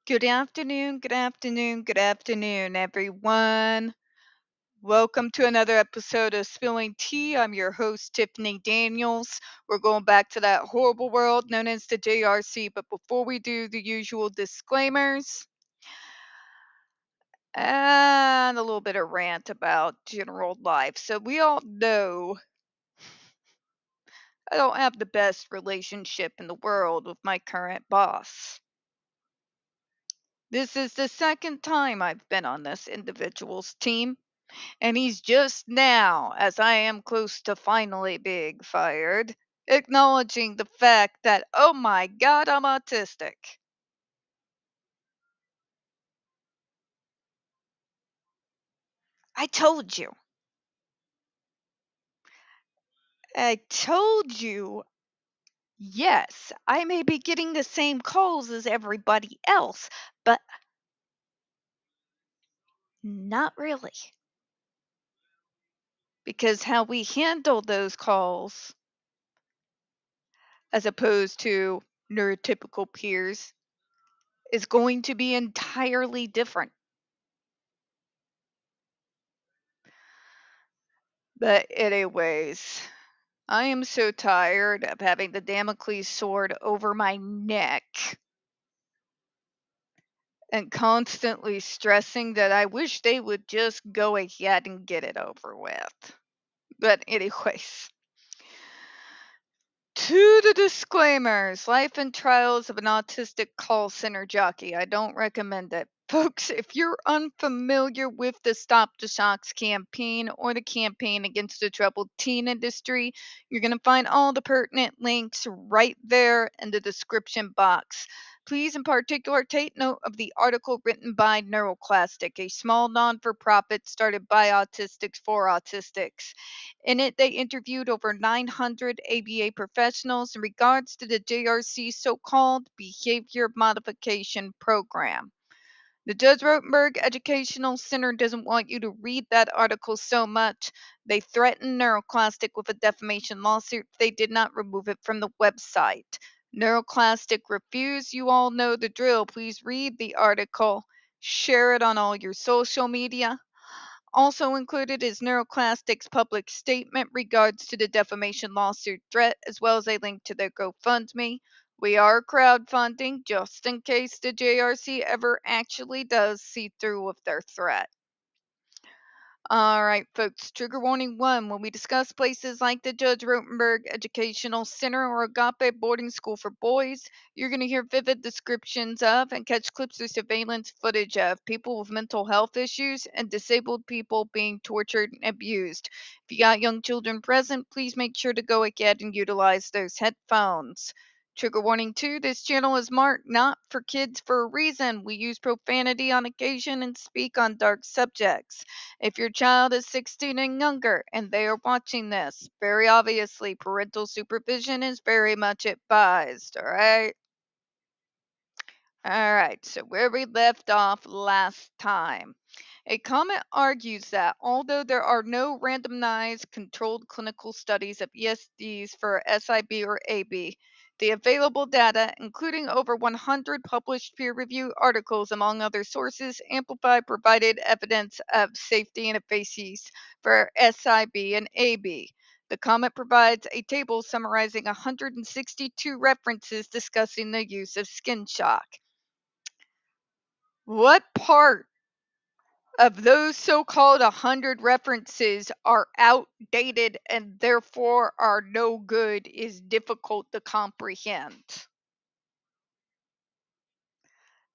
Good afternoon, good afternoon, good afternoon, everyone. Welcome to another episode of Spilling Tea. I'm your host, Tiffany Daniels. We're going back to that horrible world known as the JRC, but before we do the usual disclaimers and a little bit of rant about general life. So, we all know I don't have the best relationship in the world with my current boss. This is the second time I've been on this individual's team. And he's just now, as I am close to finally being fired, acknowledging the fact that, oh my god, I'm autistic. I told you. I told you. Yes, I may be getting the same calls as everybody else, but not really. Because how we handle those calls, as opposed to neurotypical peers, is going to be entirely different. But anyways, I am so tired of having the Damocles sword over my neck and constantly stressing that I wish they would just go ahead and get it over with. But anyways, to the disclaimers, life and trials of an autistic call center jockey. I don't recommend it. Folks, if you're unfamiliar with the Stop the Shocks campaign or the campaign against the troubled teen industry, you're going to find all the pertinent links right there in the description box. Please, in particular, take note of the article written by NeuroClastic, a small non for profit started by autistics for autistics. In it, they interviewed over 900 ABA professionals in regards to the JRC's so called behavior modification program. The Judge Rotenberg Educational Center doesn't want you to read that article so much. They threatened NeuroClastic with a defamation lawsuit if they did not remove it from the website. NeuroClastic refused. You all know the drill. Please read the article. Share it on all your social media. Also included is NeuroClastic's public statement regards to the defamation lawsuit threat, as well as a link to their GoFundMe. We are crowdfunding just in case the JRC ever actually does see through with their threat. All right, folks, trigger warning one. When we discuss places like the Judge Rotenberg Educational Center or Agape Boarding School for Boys, you're going to hear vivid descriptions of and catch clips or surveillance footage of people with mental health issues and disabled people being tortured and abused. If you got young children present, please make sure to go ahead and utilize those headphones. Trigger warning 2, this channel is marked not for kids for a reason. We use profanity on occasion and speak on dark subjects. If your child is 16 and younger and they are watching this, very obviously parental supervision is very much advised, all right? All right, so where we left off last time. A comment argues that although there are no randomized controlled clinical studies of ESDs for SIB or AB, the available data, including over 100 published peer-reviewed articles among other sources, amplify provided evidence of safety and efficacy for SIB and AB. The comment provides a table summarizing 162 references discussing the use of skin shock. What part of those so-called 100 references are outdated and therefore are no good is difficult to comprehend?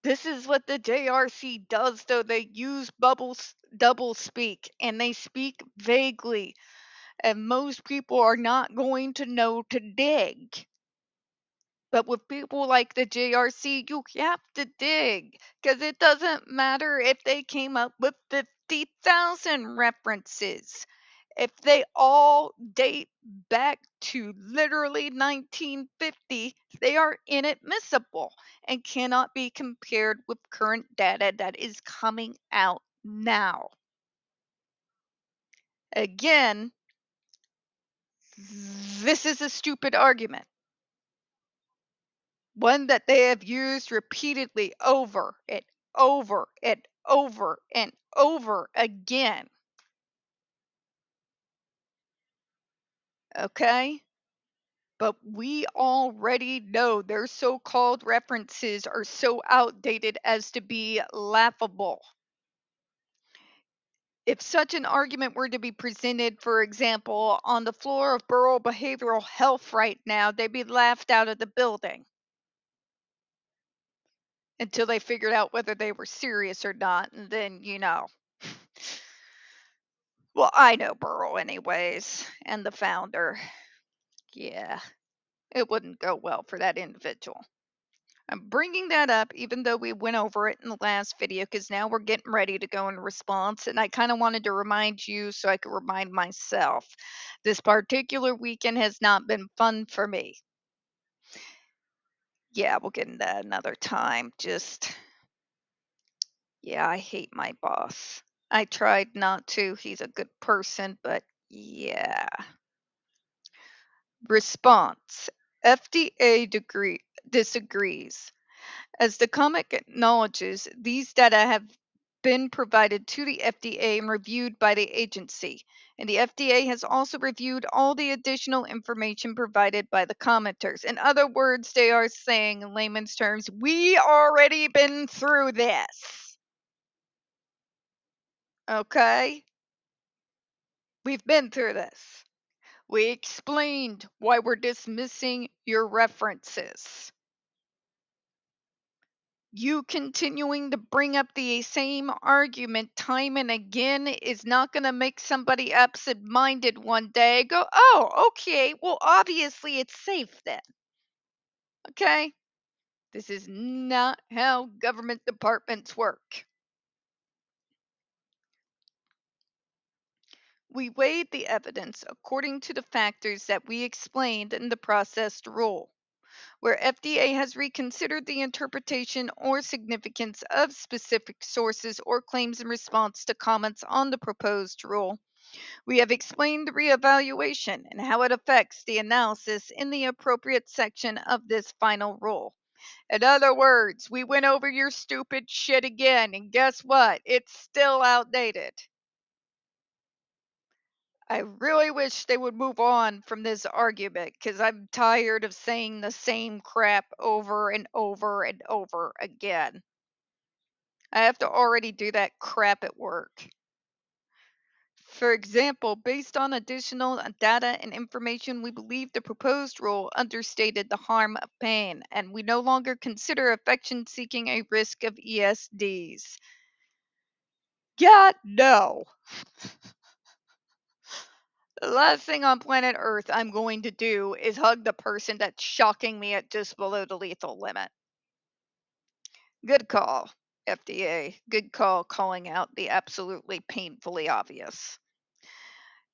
This is what the JRC does, though. They use double speak, and they speak vaguely, and most people are not going to know to dig. But with people like the JRC, you have to dig, because it doesn't matter if they came up with 50,000 references. If they all date back to literally 1950, they are inadmissible and cannot be compared with current data that is coming out now. Again, this is a stupid argument. one that they have used repeatedly over and over and over and over again. Okay? But we already know their so-called references are so outdated as to be laughable. If such an argument were to be presented, for example, on the floor of Borough Behavioral Health right now, they'd be laughed out of the building until they figured out whether they were serious or not. And then, well, I know Borough anyways, and the founder. Yeah, it wouldn't go well for that individual. I'm bringing that up even though we went over it in the last video because now we're getting ready to go in response, and I kind of wanted to remind you so I could remind myself. This particular weekend has not been fun for me. Yeah, we'll get into that another time. Yeah, I hate my boss. I tried not to. He's a good person, but yeah. Response. FDA disagrees. As the comic acknowledges, these data have been provided to the FDA and reviewed by the agency, and the FDA has also reviewed all the additional information provided by the commenters. In other words, they are saying in layman's terms, we already been through this. Okay? We've been through this. We explained why we're dismissing your references. You continuing to bring up the same argument time and again is not going to make somebody absent-minded one day go, oh, okay, well, obviously it's safe then. Okay? This is not how government departments work. We weighed the evidence according to the factors that we explained in the processed rule. Where FDA has reconsidered the interpretation or significance of specific sources or claims in response to comments on the proposed rule. We have explained the reevaluation and how it affects the analysis in the appropriate section of this final rule. In other words, we went over your stupid shit again, and guess what? It's still outdated. I really wish they would move on from this argument because I'm tired of saying the same crap over and over and over again. I have to already do that crap at work. For example, based on additional data and information, we believe the proposed rule understated the harm of pain, and we no longer consider affection seeking a risk of ESDs. God, no. The last thing on planet Earth I'm going to do is hug the person that's shocking me at just below the lethal limit. Good call, FDA. Good call calling out the absolutely painfully obvious.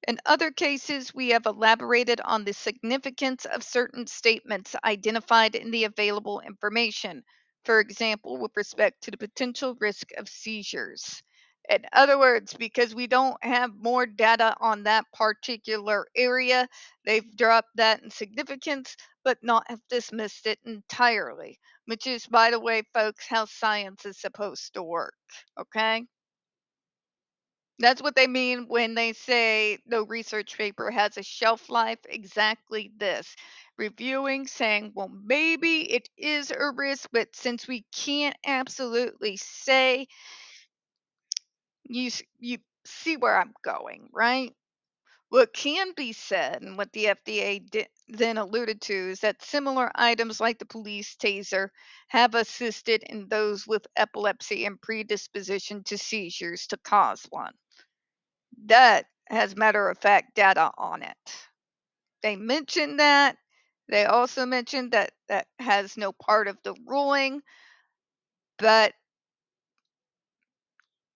In other cases, we have elaborated on the significance of certain statements identified in the available information, for example, with respect to the potential risk of seizures. In other words, because we don't have more data on that particular area, they've dropped that in significance, but not have dismissed it entirely, which is, by the way, folks, how science is supposed to work. Okay? That's what they mean when they say no research paper has a shelf life. Exactly this. Reviewing, saying, well, maybe it is a risk, but since we can't absolutely say, you see where I'm going, right? What can be said, and what the FDA then alluded to, is that similar items like the police taser have assisted in those with epilepsy and predisposition to seizures to cause one. That has matter of fact data on it. They mentioned that. They also mentioned that that has no part of the ruling, but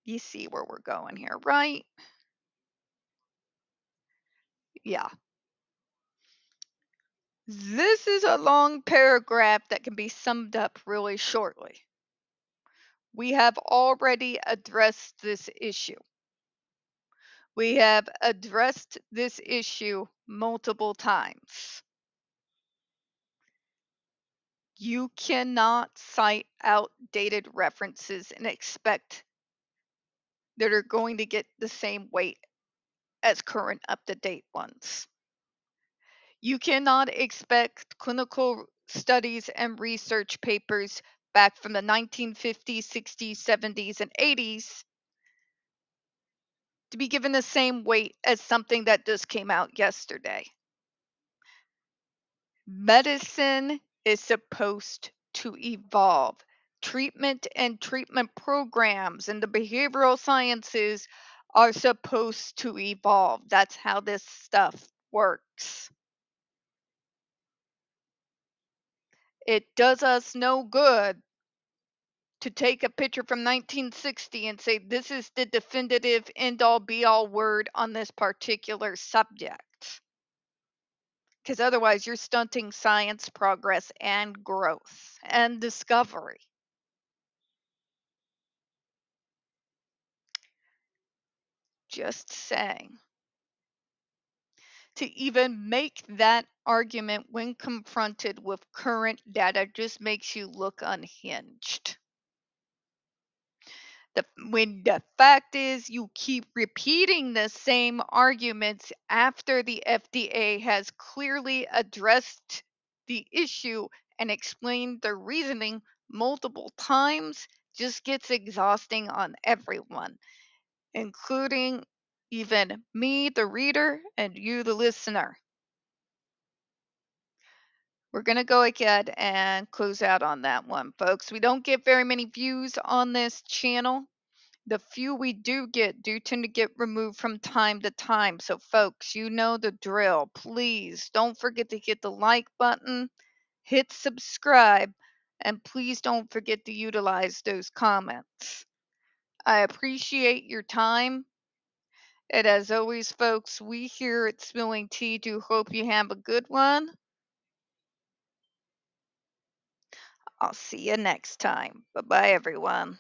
you see where we're going here, right? Yeah. This is a long paragraph that can be summed up really shortly. We have already addressed this issue. We have addressed this issue multiple times. You cannot cite outdated references and expect that are going to get the same weight as current up-to-date ones. You cannot expect clinical studies and research papers back from the 1950s, 60s, 70s, and 80s to be given the same weight as something that just came out yesterday. Medicine is supposed to evolve. Treatment and treatment programs and the behavioral sciences are supposed to evolve. That's how this stuff works. It does us no good to take a picture from 1960 and say this is the definitive end all be all word on this particular subject. Because otherwise, you're stunting science progress and growth and discovery. Just saying. To even make that argument when confronted with current data just makes you look unhinged. When the fact is you keep repeating the same arguments after the FDA has clearly addressed the issue and explained the reasoning multiple times just gets exhausting on everyone, including even me, the reader, and you, the listener. We're going to go ahead and close out on that one, folks. We don't get very many views on this channel. The few we do tend to get removed from time to time. So, folks, you know the drill. Please don't forget to hit the like button, hit subscribe, and please don't forget to utilize those comments. I appreciate your time. And as always, folks, we here at Spilling Tea do hope you have a good one. I'll see you next time. Bye-bye, everyone.